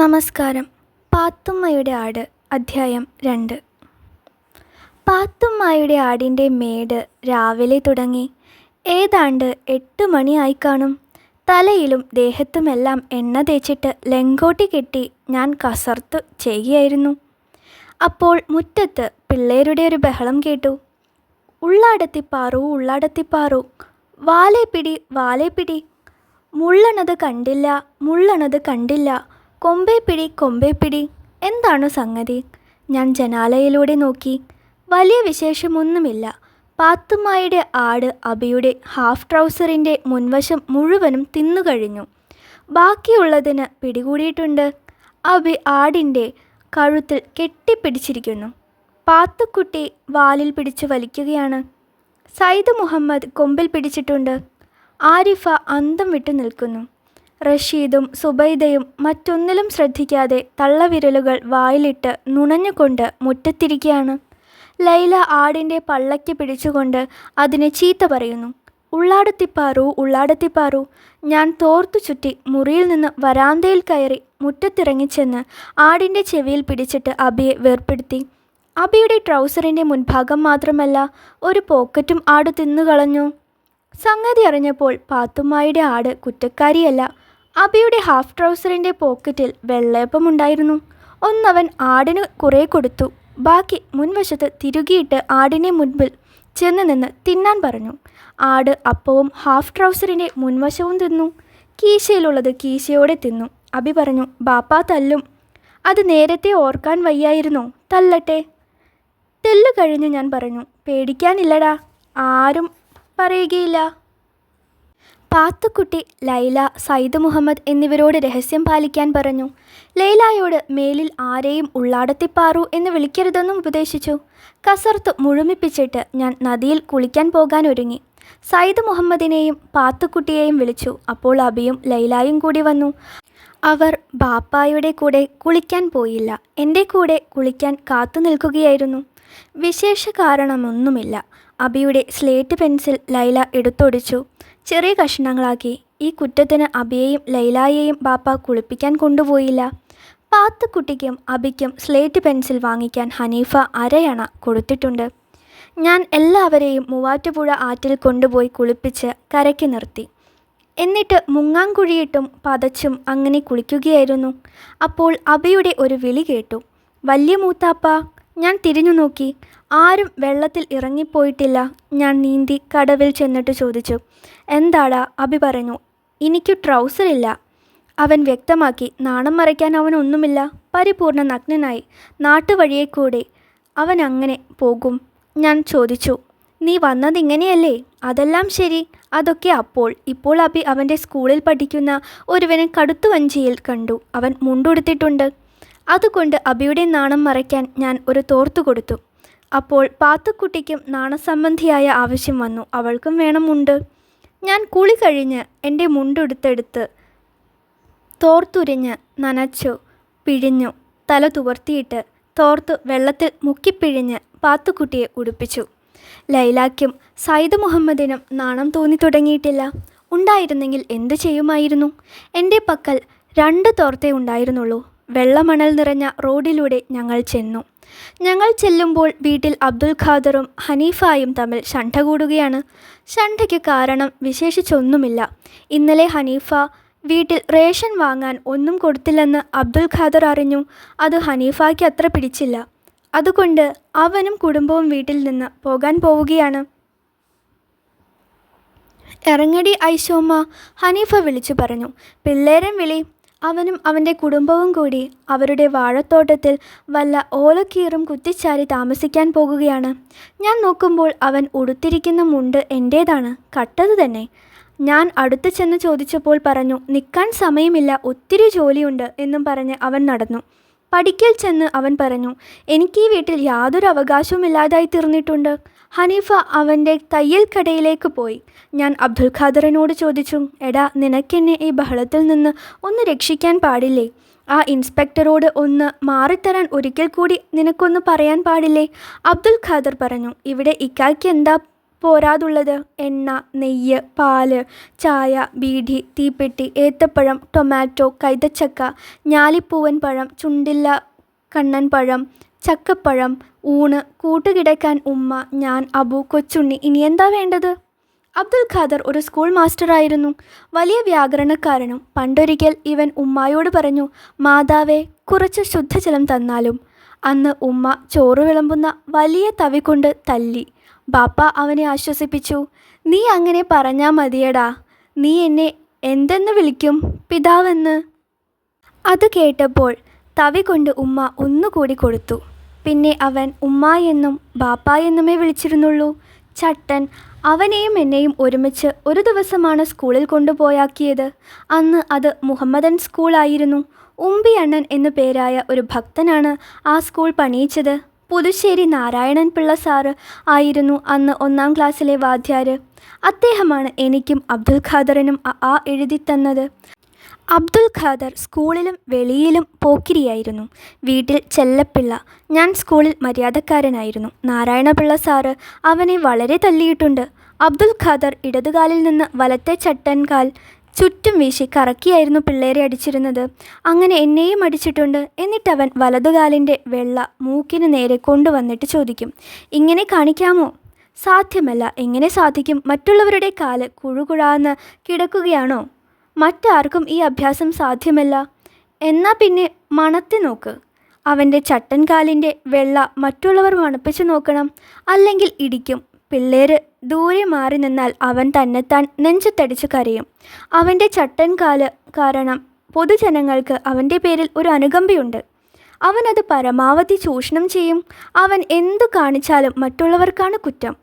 നമസ്കാരം. പാത്തുമ്മയുടെ ആട് അധ്യായം 2. പാത്തുമ്മയുടെ ആടിൻ്റെ മേട് രാവിലെ തുടങ്ങി. ഏതാണ്ട് 8 മണിയായി കാണും. തലയിലും ദേഹത്തുമെല്ലാം എണ്ണ തേച്ചിട്ട് ലങ്കോട്ടി കെട്ടി ഞാൻ കസർത്തു ചെയ്യുകയായിരുന്നു. അപ്പോൾ മുറ്റത്ത് പിള്ളേരുടെ ഒരു ബഹളം കേട്ടു. ഉള്ളാടത്തിപ്പാറു, ഉള്ളാടത്തിപ്പാറു, വാലേ പിടി, വാലേ പിടി, മുള്ളണത് കണ്ടില്ല, മുള്ളണത് കണ്ടില്ല, കൊമ്പേ പിടി, കൊമ്പേ പിടി. എന്താണു സംഗതി? ഞാൻ ജനാലയിലൂടെ നോക്കി. വലിയ വിശേഷമൊന്നുമില്ല. പാത്തുമ്മയുടെ ആട് അബിയുടെ ഹാഫ് ട്രൗസറിൻ്റെ മുൻവശം മുഴുവനും തിന്നുകഴിഞ്ഞു. ബാക്കിയുള്ളതിന് പിടികൂടിയിട്ടുണ്ട്. അബി ആടിൻ്റെ കഴുത്തിൽ കെട്ടിപ്പിടിച്ചിരിക്കുന്നു. പാത്തുക്കുട്ടി വാലിൽ പിടിച്ച് വലിക്കുകയാണ്. സയ്യിദ് മുഹമ്മദ് കൊമ്പിൽ പിടിച്ചിട്ടുണ്ട്. ആരിഫ അന്തം വിട്ടു നിൽക്കുന്നു. റഷീദും സുബൈദയും മറ്റൊന്നിലും ശ്രദ്ധിക്കാതെ തള്ളവിരലുകൾ വായിലിട്ട് നുണഞ്ഞുകൊണ്ട് മുറ്റത്തിരിക്കുകയാണ്. ലൈല ആടിൻ്റെ പള്ളയ്ക്ക് പിടിച്ചുകൊണ്ട് അതിനെ ചീത്ത പറയുന്നു. ഉള്ളാടത്തിപ്പാറു, ഉള്ളാടത്തിപ്പാറു. ഞാൻ തോർത്തു ചുറ്റി മുറിയിൽ നിന്ന് വരാന്തയിൽ കയറി മുറ്റത്തിറങ്ങിച്ചെന്ന് ആടിൻ്റെ ചെവിയിൽ പിടിച്ചിട്ട് അബിയെ വേർപ്പെടുത്തി. അബിയുടെ ട്രൗസറിൻ്റെ മുൻഭാഗം മാത്രമല്ല, ഒരു പോക്കറ്റും ആട് തിന്നുകളഞ്ഞു. സംഗതി അറിഞ്ഞപ്പോൾ പാത്തുമ്മയുടെ ആട് കുറ്റക്കാരിയല്ല. അബിയുടെ ഹാഫ് ട്രൗസറിൻ്റെ പോക്കറ്റിൽ വെള്ളയപ്പമുണ്ടായിരുന്നു. ഒന്നവൻ ആടിന് കുറേ കൊടുത്തു. ബാക്കി മുൻവശത്ത് തിരുകിയിട്ട് ആടിനെ മുൻപിൽ ചെന്ന് നിന്ന് തിന്നാൻ പറഞ്ഞു. ആട് അപ്പവും ഹാഫ് ട്രൗസറിൻ്റെ മുൻവശവും തിന്നു. കീശയിലുള്ളത് കീശയോടെ തിന്നു. അബി പറഞ്ഞു, ബാപ്പാ തല്ലും. അത് നേരത്തെ ഓർക്കാൻ വയ്യായിരുന്നോ? തല്ലട്ടെ. തെല്ലു കഴിഞ്ഞ് ഞാൻ പറഞ്ഞു, പേടിക്കാനില്ലടാ, ആരും പറയുകയില്ല. പാത്തുക്കുട്ടി ലൈല, സയ്യിദ് മുഹമ്മദ് എന്നിവരോട് രഹസ്യം പാലിക്കാൻ പറഞ്ഞു. ലൈലയോട് മേലിൽ ആരെയും ഉള്ളാടത്തിപ്പാറു എന്ന് വിളിക്കരുതെന്നും ഉപദേശിച്ചു. കസർത്ത് മുഴുമിപ്പിച്ചിട്ട് ഞാൻ നദിയിൽ കുളിക്കാൻ പോകാൻ ഒരുങ്ങി. സയ്യിദ് മുഹമ്മദിനെയും പാത്തുക്കുട്ടിയെയും വിളിച്ചു. അപ്പോൾ അബിയും ലൈലയും കൂടി വന്നു. അവർ ബാപ്പായുടെ കൂടെ കുളിക്കാൻ പോയില്ല, എൻ്റെ കൂടെ കുളിക്കാൻ കാത്തു നിൽക്കുകയായിരുന്നു. വിശേഷ കാരണമൊന്നുമില്ല. അബിയുടെ സ്ലേറ്റ് പെൻസിൽ ലൈല എടുത്തൊടിച്ചു ചെറിയ കഷ്ണങ്ങളാക്കി. ഈ കുറ്റത്തിന് അബിയെയും ലൈലയെയും ബാപ്പ കുളിപ്പിക്കാൻ കൊണ്ടുപോയില്ല. പാത്തുക്കുട്ടിക്കും അബിക്കും സ്ലേറ്റ് പെൻസിൽ വാങ്ങിക്കാൻ ഹനീഫ അരയണ കൊടുത്തിട്ടുണ്ട്. ഞാൻ എല്ലാവരെയും മൂവാറ്റുപുഴ ആറ്റിൽ കൊണ്ടുപോയി കുളിപ്പിച്ച് കരയ്ക്ക് നിർത്തി. എന്നിട്ട് മുങ്ങാങ്കുഴിയിട്ടും പതച്ചും അങ്ങനെ കുളിക്കുകയായിരുന്നു. അപ്പോൾ അബിയുടെ ഒരു വിളി കേട്ടു, വലിയ മൂത്താപ്പ. ഞാൻ തിരിഞ്ഞു നോക്കി. ആരും വെള്ളത്തിൽ ഇറങ്ങിപ്പോയിട്ടില്ല. ഞാൻ നീന്തി കടവിൽ ചെന്നിട്ട് ചോദിച്ചു, എന്താടാ? അബി പറഞ്ഞു, എനിക്ക് ട്രൗസർ ഇല്ല. അവൻ വ്യക്തമാക്കി, നാണം മറയ്ക്കാൻ അവനൊന്നുമില്ല. പരിപൂർണ നഗ്നനായി നാട്ടുവഴിയെ കൂടെ അവൻ അങ്ങനെ പോകും. ഞാൻ ചോദിച്ചു, നീ വന്നതിങ്ങനെയല്ലേ? അതെല്ലാം ശരി, അതൊക്കെ അപ്പോൾ. ഇപ്പോൾ അബി അവൻ്റെ സ്കൂളിൽ പഠിക്കുന്ന ഒരുവനെ കടുത്തുവഞ്ചിയിൽ കണ്ടു. അവൻ മുണ്ടുടുത്തിട്ടുണ്ട്. അതുകൊണ്ട് അബിയുടെ നാണം മറയ്ക്കാൻ ഞാൻ ഒരു തോർത്തു കൊടുത്തു. അപ്പോൾ പാത്തുക്കുട്ടിക്കും നാണസംബന്ധിയായ ആവശ്യം വന്നു. അവൾക്കും വേണം മുണ്ട്. ഞാൻ കുളി കഴിഞ്ഞ് എൻ്റെ മുണ്ടെടുത്തെടുത്ത് തോർത്തുരിഞ്ഞ് നനച്ചു പിഴിഞ്ഞു. തല തുവർത്തിയിട്ട് തോർത്ത് വെള്ളത്തിൽ മുക്കിപ്പിഴിഞ്ഞ് പാത്തുക്കുട്ടിയെ ഉടുപ്പിച്ചു. ലൈലാക്കും സയ്യിദ് മുഹമ്മദിനും നാണം തോന്നി തുടങ്ങിയിട്ടില്ല. ഉണ്ടായിരുന്നെങ്കിൽ എന്തു ചെയ്യുമായിരുന്നു? എൻ്റെ പക്കൽ 2 തോർത്തേ ഉണ്ടായിരുന്നുള്ളൂ. വെള്ളമണൽ നിറഞ്ഞ റോഡിലൂടെ ഞങ്ങൾ ചെന്നു. ഞങ്ങൾ ചെല്ലുമ്പോൾ വീട്ടിൽ അബ്ദുൽ ഖാദറും ഹനീഫയും തമ്മിൽ ശണ്ഠ കൂടുകയാണ്. ശണ്ഠയ്ക്ക് കാരണം വിശേഷിച്ചൊന്നുമില്ല. ഇന്നലെ ഹനീഫ വീട്ടിൽ റേഷൻ വാങ്ങാൻ ഒന്നും കൊടുത്തില്ലെന്ന് അബ്ദുൽ ഖാദർ അറിഞ്ഞു. അത് ഹനീഫയ്ക്ക് അത്ര പിടിച്ചില്ല. അതുകൊണ്ട് അവനും കുടുംബവും വീട്ടിൽ നിന്ന് പോകാൻ പോവുകയാണ്. ഇറങ്ങടി ഐശോമ്മ, ഹനീഫ വിളിച്ചു പറഞ്ഞു. പിള്ളേരൻ വിളി. അവനും അവൻ്റെ കുടുംബവും കൂടി അവരുടെ വാഴത്തോട്ടത്തിൽ വല്ല ഓലക്കീറും കുത്തിച്ചാരി താമസിക്കാൻ പോകുകയാണ്. ഞാൻ നോക്കുമ്പോൾ അവൻ ഉടുത്തിരിക്കുന്ന മുണ്ട് എൻ്റേതാണ്, കട്ടത് തന്നെ. ഞാൻ അടുത്ത് ചെന്ന് ചോദിച്ചപ്പോൾ പറഞ്ഞു, നിൽക്കാൻ സമയമില്ല, ഒത്തിരി ജോലിയുണ്ട് എന്നും പറഞ്ഞ് അവൻ നടന്നു. പടിക്കൽ ചെന്ന് അവൻ പറഞ്ഞു, എനിക്ക് ഈ വീട്ടിൽ യാതൊരു അവകാശവുമില്ലാതായി തീർന്നിട്ടുണ്ട്. ഹനീഫ അവൻ്റെ തയ്യൽ കടയിലേക്ക് പോയി. ഞാൻ അബ്ദുൽ ഖാദറിനോട് ചോദിച്ചു, എടാ, നിനക്കെന്നെ ഈ ബഹളത്തിൽ നിന്ന് ഒന്ന് രക്ഷിക്കാൻ പാടില്ലേ? ആ ഇൻസ്പെക്ടറോട് ഒന്ന് മാറിത്തരാൻ ഒരിക്കൽ കൂടി നിനക്കൊന്ന് പറയാൻ പാടില്ലേ? അബ്ദുൽ ഖാദർ പറഞ്ഞു, ഇവിടെ ഇക്കായ്ക്ക് എന്താ പോരാതുള്ളത് എണ്ണ, നെയ്യ്, പാല്, ചായ, ബീഡി, തീപ്പെട്ടി, ഏത്തപ്പഴം, ടൊമാറ്റോ, കൈതച്ചക്ക, ഞാലിപ്പൂവൻ പഴം, ചുണ്ടില്ല കണ്ണൻ പഴം, ചക്കപ്പഴം, ഊണ്, കൂട്ടുകിടക്കാൻ ഉമ്മ, ഞാൻ, അബു, കൊച്ചുണ്ണി. ഇനിയെന്താ വേണ്ടത്? അബ്ദുൽ ഖാദർ ഒരു സ്കൂൾ മാസ്റ്ററായിരുന്നു. വലിയ വ്യാകരണക്കാരനും. പണ്ടൊരിക്കൽ ഇവൻ ഉമ്മായോട് പറഞ്ഞു, മാതാവേ, കുറച്ച് ശുദ്ധജലം തന്നാലും. അന്ന് ഉമ്മ ചോറ് വിളമ്പുന്ന വലിയ തവി കൊണ്ട് തല്ലി. ബാപ്പ അവനെ ആശ്വസിപ്പിച്ചു, നീ അങ്ങനെ പറഞ്ഞാ മതിയടാ. നീ എന്നെ എന്തെന്ന് വിളിക്കും? പിതാവെന്ന്. അത് കേട്ടപ്പോൾ തവി കൊണ്ട് ഉമ്മ ഒന്നുകൂടി കൊടുത്തു. പിന്നെ അവൻ ഉമ്മായെന്നും ബാപ്പായെന്നുമേ വിളിച്ചിരുന്നുള്ളൂ. ചട്ടൻ. അവനെയും എന്നെയും ഒരുമിച്ച് ഒരു ദിവസമാണ് സ്കൂളിൽ കൊണ്ടുപോയാക്കിയത്. അന്ന് അത് മുഹമ്മദൻ സ്കൂളായിരുന്നു. ഉമ്പി അണ്ണൻ എന്നു പേരായ ഒരു ഭക്തനാണ് ആ സ്കൂൾ പണിയിച്ചത്. പുതുശ്ശേരി നാരായണൻ പിള്ള സാറ് ആയിരുന്നു അന്ന് 1-ാം ക്ലാസ്സിലെ വാദ്യാര്. അദ്ദേഹമാണ് എനിക്കും അബ്ദുൽ ഖാദറിനും ആ എഴുതിത്തന്നത്. അബ്ദുൽ ഖാദർ സ്കൂളിലും വെളിയിലും പോക്കിരിയായിരുന്നു. വീട്ടിൽ ചെല്ലപ്പിള്ള. ഞാൻ സ്കൂളിൽ മര്യാദക്കാരനായിരുന്നു. നാരായണപിള്ള സാറ് അവനെ വളരെ തല്ലിയിട്ടുണ്ട്. അബ്ദുൽ ഖാദർ ഇടതുകാലിൽ നിന്ന് വലത്തെ ചട്ടൻകാൽ ചുറ്റും വീശി കറക്കിയായിരുന്നു പിള്ളേരെ അടിച്ചിരുന്നത്. അങ്ങനെ എന്നെയും അടിച്ചിട്ടുണ്ട്. എന്നിട്ടവൻ വലതുകാലിൻ്റെ വെള്ള മൂക്കിന് നേരെ കൊണ്ടുവന്നിട്ട് ചോദിക്കും, ഇങ്ങനെ കാണിക്കാമോ? സാധ്യമല്ല. എങ്ങനെ സാധിക്കും? മറ്റുള്ളവരുടെ കാല് കുഴുകുഴാന്ന് കിടക്കുകയാണോ? മറ്റാർക്കും ഈ അഭ്യാസം സാധ്യമല്ല. എന്നാ പിന്നെ മണത്തി നോക്ക്. അവൻ്റെ ചട്ടൻകാലിൻ്റെ വെള്ള മറ്റുള്ളവർ മണപ്പിച്ചു നോക്കണം. അല്ലെങ്കിൽ ഇടിക്കും. പിള്ളേര് ദൂരെ മാറി നിന്നാൽ അവൻ തന്നെത്താൻ നെഞ്ചത്തടിച്ച് കരയും. അവൻ്റെ ചട്ടൻകാല് കാരണം പൊതുജനങ്ങൾക്ക് അവൻ്റെ പേരിൽ ഒരു അനുകമ്പയുണ്ട്. അവനത് പരമാവധി ചൂഷണം ചെയ്യും. അവൻ എന്തു കാണിച്ചാലും മറ്റുള്ളവർക്കാണ് കുറ്റം.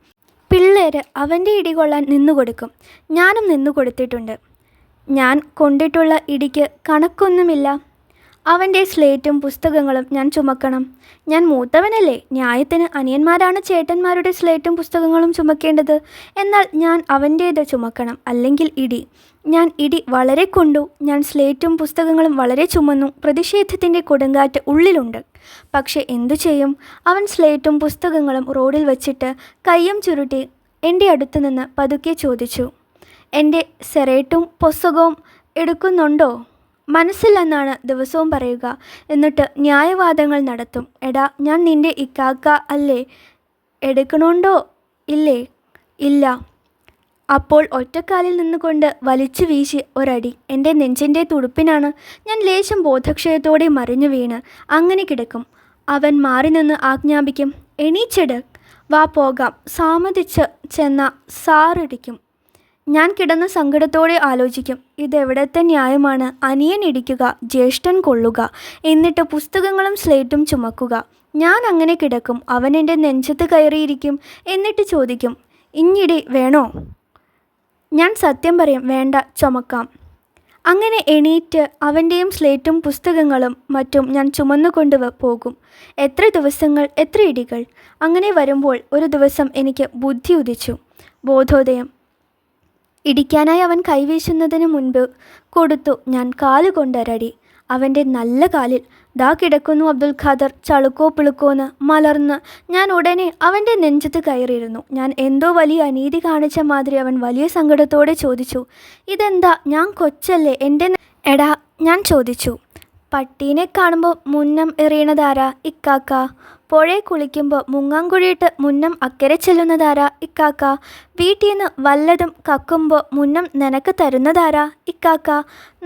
പിള്ളേര് അവൻ്റെ ഇടികൊള്ളാൻ നിന്നുകൊടുക്കും. ഞാനും നിന്നുകൊടുത്തിട്ടുണ്ട്. ഞാൻ കൊണ്ടിട്ടുള്ള ഇടിക്ക് കണക്കൊന്നുമില്ല. അവൻ്റെ സ്ലേറ്റും പുസ്തകങ്ങളും ഞാൻ ചുമക്കണം. ഞാൻ മൂത്തവനല്ലേ. ന്യായത്തിന് അനിയന്മാരാണ് ചേട്ടന്മാരുടെ സ്ലേറ്റും പുസ്തകങ്ങളും ചുമക്കേണ്ടത്. എന്നാൽ ഞാൻ അവൻ്റേത് ചുമക്കണം. അല്ലെങ്കിൽ ഇടി. ഞാൻ ഇടി വളരെ കൊണ്ടു. ഞാൻ സ്ലേറ്റും പുസ്തകങ്ങളും വളരെ ചുമന്നു. പ്രതിഷേധത്തിൻ്റെ കൊടുങ്കാറ്റ് ഉള്ളിലുണ്ട്. പക്ഷെ എന്തു ചെയ്യും? അവൻ സ്ലേറ്റും പുസ്തകങ്ങളും റോഡിൽ വച്ചിട്ട് കയ്യും ചുരുട്ടി എൻ്റെ അടുത്ത് നിന്ന് പതുക്കെ ചോദിച്ചു, എൻ്റെ സെറേറ്റും പുസ്തകവും എടുക്കുന്നുണ്ടോ? മനസ്സില്ലെന്നാണ് ദിവസവും പറയുക. എന്നിട്ട് ന്യായവാദങ്ങൾ നടത്തും. എടാ, ഞാൻ നിൻ്റെ ഇക്കാക്ക അല്ലേ? എടുക്കണുണ്ടോ? ഇല്ലേ? ഇല്ല. അപ്പോൾ ഒറ്റക്കാലിൽ നിന്നുകൊണ്ട് വലിച്ചു വീശി ഒരടി എൻ്റെ നെഞ്ചിൻ്റെ തുടുപ്പിനാണ്. ഞാൻ ലേശം ബോധക്ഷയത്തോടെ മറിഞ്ഞു വീണ് അങ്ങനെ കിടക്കും. അവൻ മാറി നിന്ന് ആജ്ഞാപിക്കും, എണീച്ചെട്, വാ പോകാം. സമ്മതിച്ച് ചെന്ന സാറിടിക്കും. ഞാൻ കിടന്ന് സങ്കടത്തോടെ ആലോചിക്കും, ഇതെവിടത്തെ ന്യായമാണ്? അനിയൻ ഇടിക്കുക, ജ്യേഷ്ഠൻ കൊള്ളുക, എന്നിട്ട് പുസ്തകങ്ങളും സ്ലേറ്റും ചുമക്കുക. ഞാൻ അങ്ങനെ കിടക്കും. അവൻ എൻ്റെ നെഞ്ചത്ത് കയറിയിരിക്കും. എന്നിട്ട് ചോദിക്കും, ഇഞ്ഞിടി വേണോ? ഞാൻ സത്യം പറയും, വേണ്ട, ചുമക്കാം. അങ്ങനെ എണീറ്റ് അവൻ്റെയും സ്ലേറ്റും പുസ്തകങ്ങളും മറ്റും ഞാൻ ചുമന്നുകൊണ്ട് പോകും. എത്ര ദിവസങ്ങൾ, എത്ര ഇടികൾ. അങ്ങനെ വരുമ്പോൾ ഒരു ദിവസം എനിക്ക് ബുദ്ധി ഉദിച്ചു. ബോധോദയം. ഇടിക്കാനായി അവൻ കൈവീശുന്നതിന് മുൻപ് കൊടുത്തു ഞാൻ കാലുകൊണ്ടൊരടി. അവൻ്റെ നല്ല കാലിൽ. ദാ കിടക്കുന്നു അബ്ദുൽ ഖാദർ, ചളുക്കോ പിളുക്കോന്ന് മലർന്ന്. ഞാൻ ഉടനെ അവൻ്റെ നെഞ്ചത്ത് കയറിയിരുന്നു. ഞാൻ എന്തോ വലിയ അനീതി കാണിച്ച മാതിരി അവൻ വലിയ സങ്കടത്തോടെ ചോദിച്ചു, ഇതെന്താ? ഞാൻ കൊച്ചല്ലേ? എൻ്റെ എടാ, ഞാൻ ചോദിച്ചു. പട്ടീനെ കാണുമ്പോൾ മുന്നം എറിയണതാരാ? ഇക്കാക്ക. പുഴയെ കുളിക്കുമ്പോൾ മുങ്ങാങ്കുഴിയിട്ട് മുന്നം അക്കരെ ചെല്ലുന്നതാരാ? ഇക്കാക്ക. വീട്ടിൽ നിന്ന് വല്ലതും കക്കുമ്പോൾ മുന്നം നിനക്ക് തരുന്നതാരാ? ഇക്കാക്ക.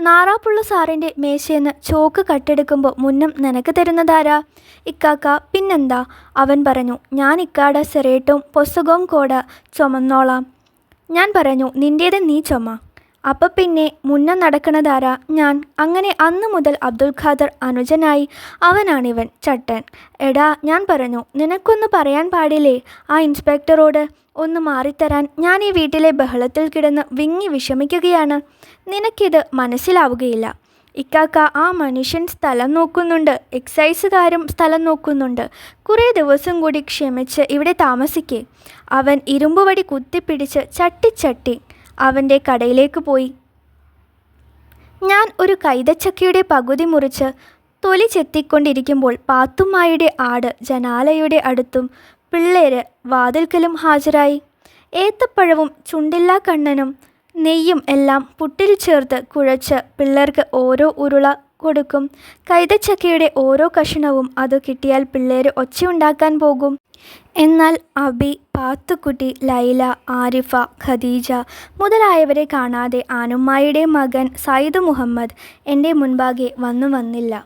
നാറാപ്പുള്ള സാറിൻ്റെ മേശയെന്ന് ചോക്ക് കട്ടെടുക്കുമ്പോൾ മുന്നം നിനക്ക് തരുന്നതാരാ? ഇക്കാക്ക. പിന്നെന്താ? അവൻ പറഞ്ഞു, ഞാൻ ഇക്കാടെ സെറേട്ടും പുസ്തകവും കൂടെ ചുമന്നോളാം. ഞാൻ പറഞ്ഞു, നിൻ്റേത് നീ ചുമ. അപ്പം പിന്നെ മുന്നം നടക്കണതാരാ? ഞാൻ. അങ്ങനെ അന്നു മുതൽ അബ്ദുൽ ഖാദർ അനുജനായി. അവനാണിവൻ, ചട്ടൻ. എടാ, ഞാൻ പറഞ്ഞു, നിനക്കൊന്ന് പറയാൻ പാടില്ലേ ആ ഇൻസ്പെക്ടറോട് ഒന്ന് മാറിത്തരാൻ? ഞാൻ ഈ വീട്ടിലെ ബഹളത്തിൽ കിടന്ന് വിങ്ങി വിഷമിക്കുകയാണ്. നിനക്കിത് മനസ്സിലാവുകയില്ല. ഇക്കാക്ക, ആ മനുഷ്യൻ സ്ഥലം നോക്കുന്നുണ്ട്. എക്സൈസുകാരും സ്ഥലം നോക്കുന്നുണ്ട്. കുറേ ദിവസം കൂടി ക്ഷമിച്ച് ഇവിടെ താമസിക്കേ. അവൻ ഇരുമ്പുവടി കുത്തിപ്പിടിച്ച് ചട്ടി അവൻ്റെ കടയിലേക്ക് പോയി. ഞാൻ ഒരു കൈതച്ചക്കയുടെ പകുതി മുറിച്ച് തൊലി ചെത്തിക്കൊണ്ടിരിക്കുമ്പോൾ പാത്തുമ്മായുടെ ആട് ജനാലയുടെ അടുത്തും പിള്ളേര് വാതിൽക്കലും ഹാജരായി. ഏത്തപ്പഴവും ചുണ്ടില്ലാ കണ്ണനും നെയ്യും എല്ലാം പുട്ടിൽ ചേർത്ത് കുഴച്ച് പിള്ളേർക്ക് ഓരോ ഉരുള കൊടുക്കും. കൈതച്ചക്കയുടെ ഓരോ കഷണവും അത് കിട്ടിയാൽ പിള്ളേർ ഒച്ചയുണ്ടാക്കാൻ പോകും. എന്നാൽ അബി, പാത്തുക്കുട്ടി, ലൈല, ആരിഫ, ഖദീജ മുതലായവരെ കാണാതെ ആനുമ്മായുടെ മകൻ സയ്യിദ് മുഹമ്മദ് എൻ്റെ മുൻപാകെ വന്നില്ല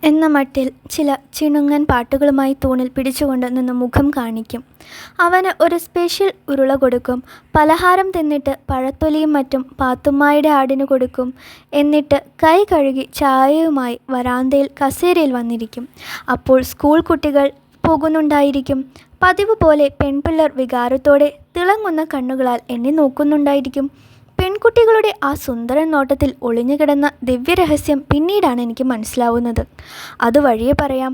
എന്ന മട്ടിൽ ചില ചിണുങ്ങൻ പാട്ടുകളുമായി തൂണിൽ പിടിച്ചുകൊണ്ട് നിന്ന് മുഖം കാണിക്കും. അവന് ഒരു സ്പെഷ്യൽ ഉരുള കൊടുക്കും. പലഹാരം തിന്നിട്ട് പഴത്തൊലിയും മറ്റും പാത്തുമ്മായുടെ ആടിന് കൊടുക്കും. എന്നിട്ട് കൈ കഴുകി ചായയുമായി വരാന്തയിൽ കസേരയിൽ വന്നിരിക്കും. അപ്പോൾ സ്കൂൾ കുട്ടികൾ പോകുന്നുണ്ടായിരിക്കും. പതിവ് പോലെ പെൺപിള്ളേർ വികാരത്തോടെ തിളങ്ങുന്ന കണ്ണുകളാൽ എന്നെ നോക്കുന്നുണ്ടായിരിക്കും. പെൺകുട്ടികളുടെ ആ സുന്ദരൻ നോട്ടത്തിൽ ഒളിഞ്ഞുകിടന്ന ദിവ്യരഹസ്യം പിന്നീടാണ് എനിക്ക് മനസ്സിലാവുന്നത്. അതുവഴിയേ പറയാം.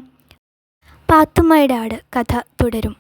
പാത്തുമ്മയുടെ ആട് കഥ തുടരും.